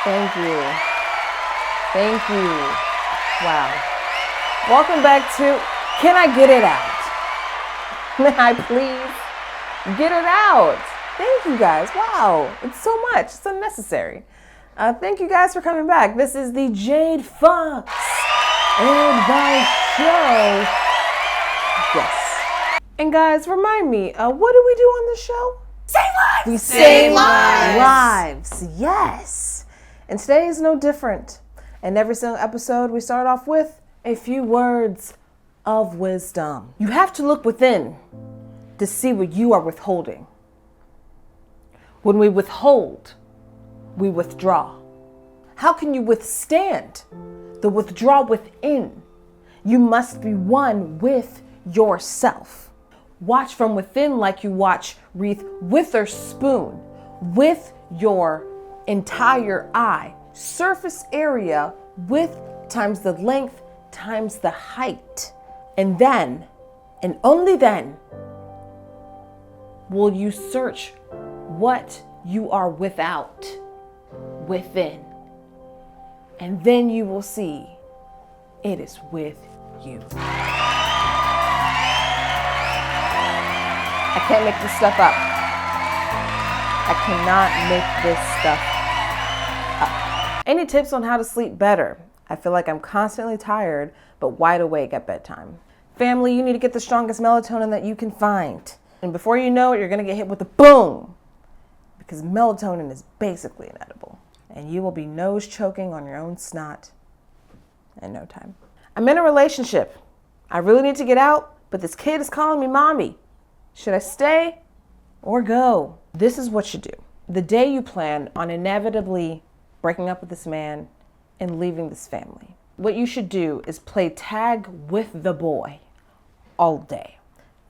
Thank you. Thank you. Wow. Welcome back to Can I Get It Out? May I please get it out? Thank you guys. Wow. It's so much. It's unnecessary. Thank you guys for coming back. This is the Jade Fox Advice Show. Yes. And guys, remind me, what do we do on this show? Save lives! We save lives. Yes. And today is no different. In every single episode, we start off with a few words of wisdom. You have to look within to see what you are withholding. When we withhold, we withdraw. How can you withstand the withdrawal within? You must be one with yourself. Watch from within like you watch Reese Witherspoon with your entire eye. Surface area width times the length times the height. And then, and only then, will you search what you are without within. And then you will see it is with you. I can't make this stuff up. I cannot make this stuff up. Any tips on how to sleep better? I feel like I'm constantly tired, but wide awake at bedtime. Family, you need to get the strongest melatonin that you can find. And before you know it, you're gonna get hit with a boom. Because melatonin is basically inedible. And you will be nose choking on your own snot in no time. I'm in a relationship. I really need to get out, but this kid is calling me mommy. Should I stay or go? This is what you do. The day you plan on inevitably breaking up with this man and leaving this family, what you should do is play tag with the boy all day.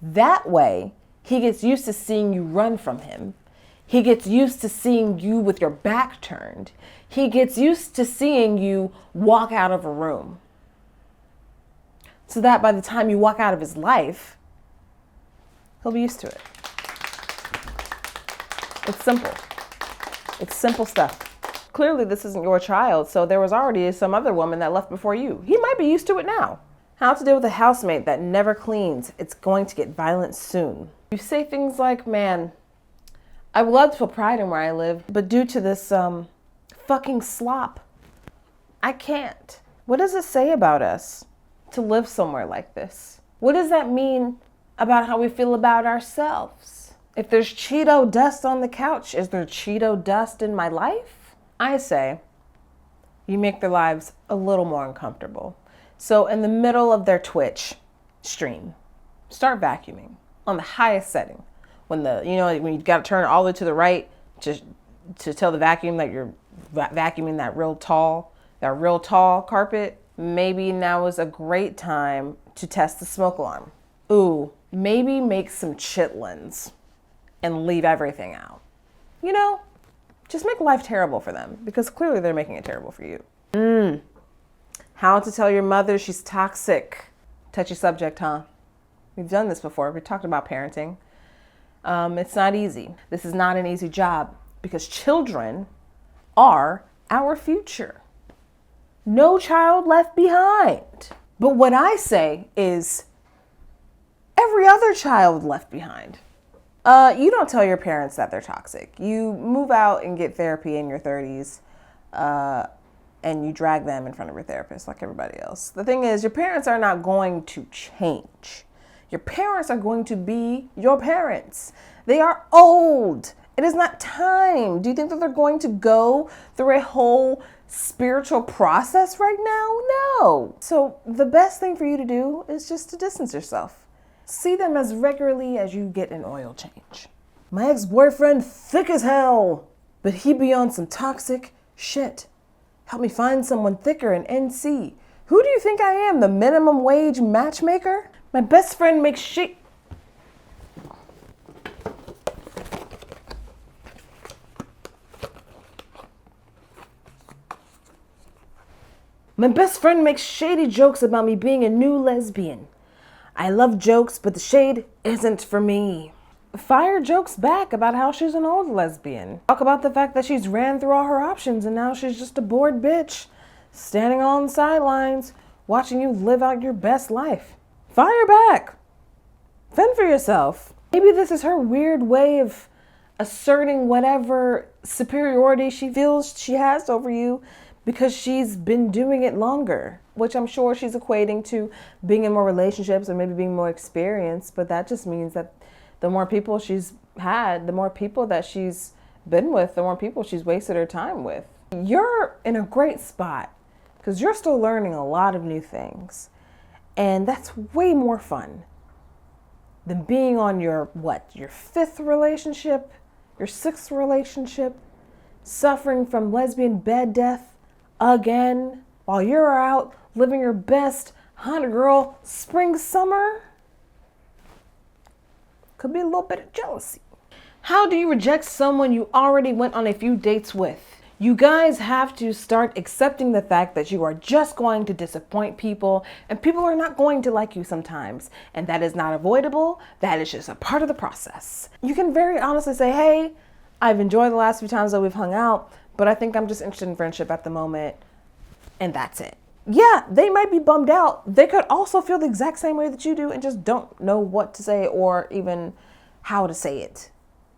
That way, he gets used to seeing you run from him. He gets used to seeing you with your back turned. He gets used to seeing you walk out of a room. So that by the time you walk out of his life, he'll be used to it. It's simple. It's simple stuff. Clearly this isn't your child, so there was already some other woman that left before you. He might be used to it now. How to deal with a housemate that never cleans. It's going to get violent soon. You say things like, man, I would love to put pride in where I live, but due to this fucking slop, I can't. What does it say about us to live somewhere like this? What does that mean about how we feel about ourselves? If there's Cheeto dust on the couch, is there Cheeto dust in my life? I say you make their lives a little more uncomfortable. So in the middle of their Twitch stream, start vacuuming on the highest setting. When when you got to turn it all the way to the right to tell the vacuum that you're vacuuming that real tall carpet, maybe now is a great time to test the smoke alarm. Ooh, maybe make some chitlins and leave everything out. Just make life terrible for them because clearly they're making it terrible for you. How to tell your mother she's toxic. Touchy subject, huh? We've done this before. We talked about parenting. It's not easy. This is not an easy job because children are our future. No child left behind. But what I say is every other child left behind. You don't tell your parents that they're toxic. You move out and get therapy in your 30s, and you drag them in front of your therapist like everybody else. The thing is, your parents are not going to change. Your parents are going to be your parents. They are old. It is not time. Do you think that they're going to go through a whole spiritual process right now? No. So the best thing for you to do is just to distance yourself. See them as regularly as you get an oil change. My ex-boyfriend thick as hell, but he be on some toxic shit. Help me find someone thicker in NC. Who do you think I am, the minimum wage matchmaker? My best friend makes shit. My best friend makes shady jokes about me being a new lesbian. I love jokes, but the shade isn't for me. fire jokes back about how she's an old lesbian. Talk about the fact that she's ran through all her options and now she's just a bored bitch standing on the sidelines watching you live out your best life. Fire back. Fend for yourself. Maybe this is her weird way of asserting whatever superiority she feels she has over you because she's been doing it longer, which I'm sure she's equating to being in more relationships or maybe being more experienced. But that just means that the more people she's had, the more people that she's been with, the more people she's wasted her time with. You're in a great spot because you're still learning a lot of new things. And that's way more fun than being on your fifth relationship, your sixth relationship, suffering from lesbian bed death again while you're out living your best hunter girl spring summer. Could be a little bit of jealousy. How do you reject someone you already went on a few dates with? You guys have to start accepting the fact that you are just going to disappoint people and people are not going to like you sometimes. And that is not avoidable. That is just a part of the process. You can very honestly say, hey, I've enjoyed the last few times that we've hung out, but I think I'm just interested in friendship at the moment. And that's it. Yeah, they might be bummed out. They could also feel the exact same way that you do and just don't know what to say or even how to say it.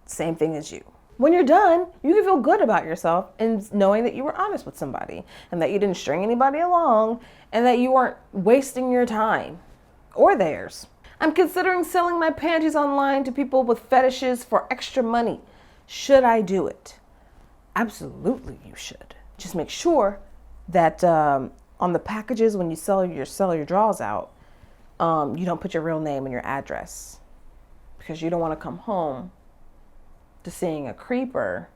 Same thing as you. When you're done, you can feel good about yourself and knowing that you were honest with somebody and that you didn't string anybody along and that you weren't wasting your time or theirs. I'm considering selling my panties online to people with fetishes for extra money. Should I do it? Absolutely, you should. Just make sure that on the packages when you sell your drawers out, you don't put your real name and your address because you don't want to come home to seeing a creeper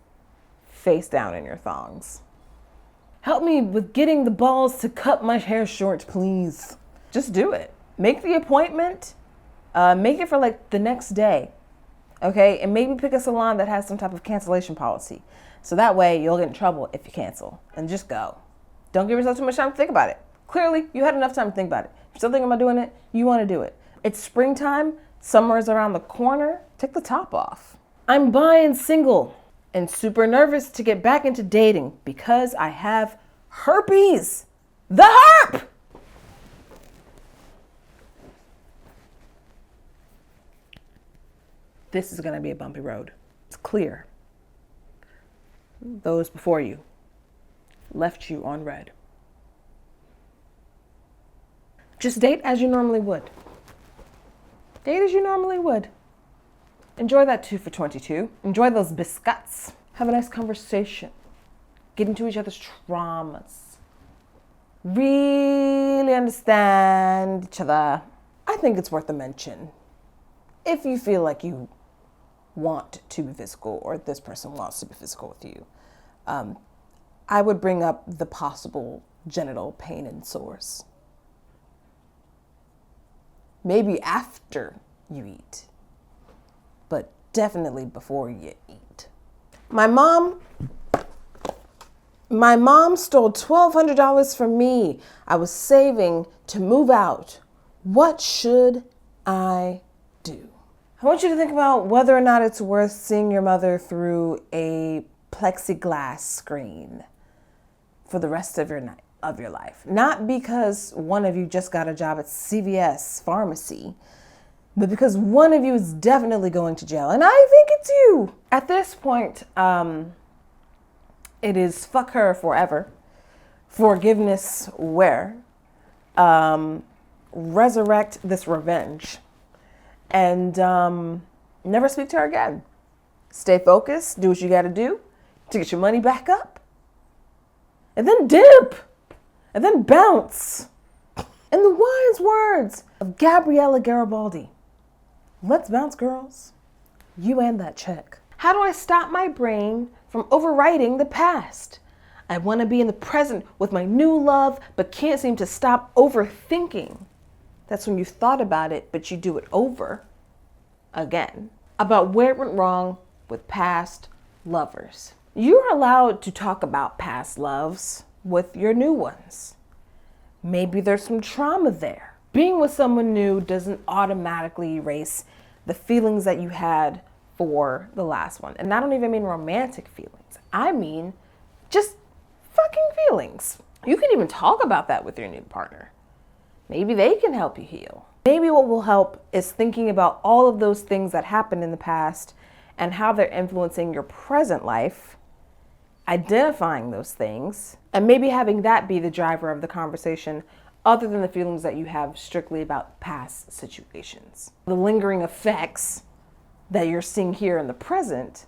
face down in your thongs. Help me with getting the balls to cut my hair short, please. Just do it. Make the appointment. Make it for like the next day. Okay? And maybe pick a salon that has some type of cancellation policy. So that way you'll get in trouble if you cancel. And just go. Don't give yourself too much time to think about it. Clearly, you had enough time to think about it. If you're still thinking about doing it, you want to do it. It's springtime. Summer is around the corner. Take the top off. I'm bi and single and super nervous to get back into dating because I have herpes. The herp! This is going to be a bumpy road. It's clear. Those before you left you on red. Just date as you normally would. Date as you normally would. Enjoy that 2 for $22. Enjoy those biscuits. Have a nice conversation. Get into each other's traumas. Really understand each other. I think it's worth a mention. If you feel like you want to be physical or this person wants to be physical with you, I would bring up the possible genital pain and sores. Maybe after you eat, but definitely before you eat. My mom stole $1,200 from me. I was saving to move out. What should I do? I want you to think about whether or not it's worth seeing your mother through a plexiglass screen for the rest of your life. Not because one of you just got a job at CVS pharmacy, but because one of you is definitely going to jail. And I think it's you. At this point, it is fuck her forever. Forgiveness where? Resurrect this revenge. And never speak to her again. Stay focused. Do what you got to do to get your money back up. And then dip. And then bounce. In the wise words of Gabriella Garibaldi, let's bounce, girls. You and that check. How do I stop my brain from overwriting the past? I want to be in the present with my new love, but can't seem to stop overthinking. That's when you've thought about it, but you do it over again. About where it went wrong with past lovers. You're allowed to talk about past loves with your new ones. Maybe there's some trauma there. Being with someone new doesn't automatically erase the feelings that you had for the last one. And I don't even mean romantic feelings. I mean just fucking feelings. You can even talk about that with your new partner. Maybe they can help you heal. Maybe what will help is thinking about all of those things that happened in the past and how they're influencing your present life, identifying those things, and maybe having that be the driver of the conversation other than the feelings that you have strictly about past situations. The lingering effects that you're seeing here in the present,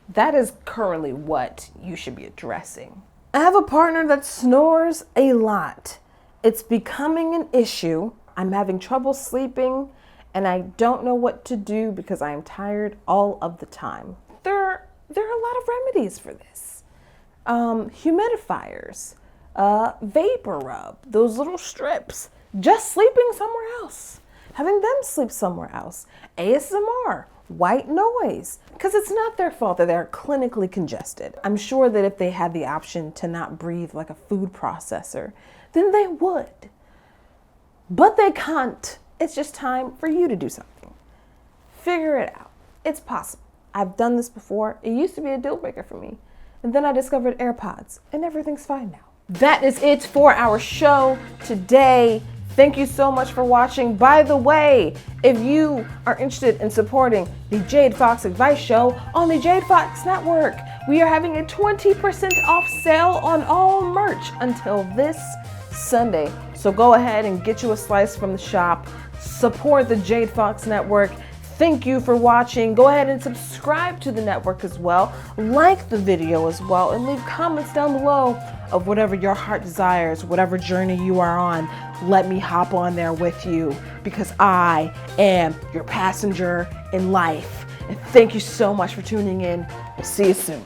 that is currently what you should be addressing. I have a partner that snores a lot. It's becoming an issue. I'm having trouble sleeping and I don't know what to do because I am tired all of the time. There are a lot of remedies for this. Humidifiers, vapor rub, those little strips, just sleeping somewhere else, having them sleep somewhere else, ASMR, white noise, because it's not their fault that they're clinically congested. I'm sure that if they had the option to not breathe like a food processor, then they would. But they can't. It's just time for you to do something. Figure it out. It's possible. I've done this before. It used to be a deal breaker for me. And then I discovered AirPods and everything's fine now. That is it for our show today. Thank you so much for watching. By the way, if you are interested in supporting the Jade Fox Advice Show on the Jade Fox Network, we are having a 20% off sale on all merch until this Sunday. So go ahead and get you a slice from the shop. Support the Jade Fox Network. Thank you for watching. Go ahead and subscribe to the network as well. Like the video as well and leave comments down below of whatever your heart desires, whatever journey you are on. Let me hop on there with you because I am your passenger in life. And thank you so much for tuning in. We'll see you soon.